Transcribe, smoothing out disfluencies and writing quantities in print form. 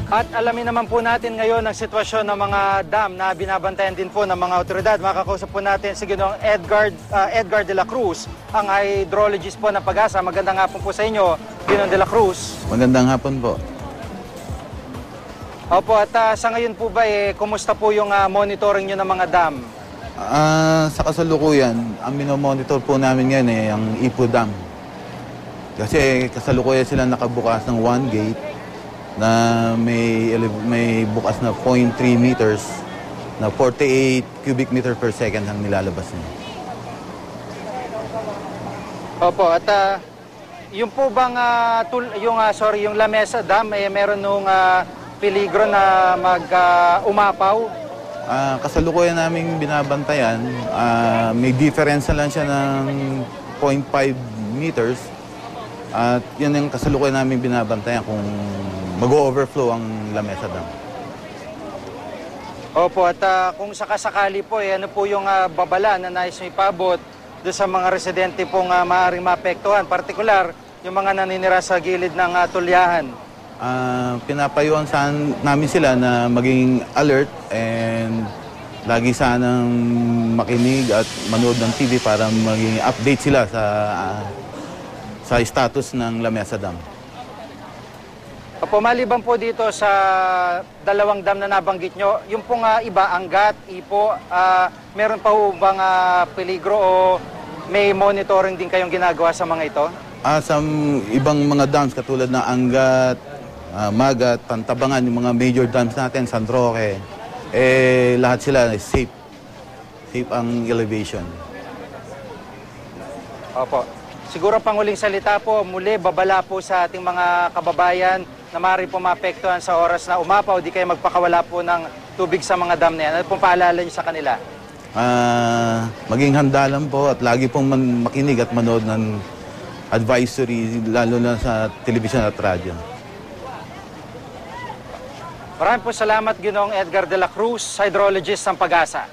At alamin naman po natin ngayon ang sitwasyon ng mga dam na binabantayan din po ng mga otoridad. Makakausap po natin si Ginoong Edgar de la Cruz, ang hydrologist po ng Pag-asa. Magandang hapon po sa inyo, Ginoong de la Cruz. Magandang hapon po. Opo, at sa ngayon po ba, kumusta po yung monitoring nyo ng mga dam? Sa kasalukuyan, ang minomonitor po namin ngayon ang Ipo Dam. Kasi kasalukuyan sila nakabukas ng one gate na may bukas na 0.3 meters na 48 cubic meter per second ang nilalabas niya. Opo, at yung po bang yung Lamesa Dam, meron nung peligro na umapaw? Kasalukuyan naming binabantayan, may difference lang siya ng 0.5 meters. At yun yung kasalukuyan namin binabantayan kung mag-overflow ang Lamesa Dam. Opo, at kung sakasakali po, ano po yung babala na nais may pabot doon sa mga residente pong maaaring maapektuhan, partikular yung mga naninira sa gilid ng tulyahan? Pinapayuhan namin sila na maging alert and lagi sanang makinig at manood ng TV para maging update sila sa status ng Lamesa Dam. Opo, maliban po dito sa dalawang dam na nabanggit nyo, yung pong iba, Angat, Ipo, meron pa po bang peligro o may monitoring din kayong ginagawa sa mga ito? Sa ibang mga dams katulad ng Angat, Magat, Pantabangan, yung mga major dams natin, San Roque, lahat sila safe. Safe ang elevation. Opo. Siguro panguling salita po, muli babala po sa ating mga kababayan na maaari po maapektuhan sa oras na umapaw, di kayo magpakawala po ng tubig sa mga dam na yan. Ano pong paalala niyo sa kanila? Maging handa lang po at lagi pong makinig at manood ng advisory, lalo na sa telebisyon at radyo. Maraming po salamat, Ginoong Edgar de la Cruz, hydrologist ng Pag-asa.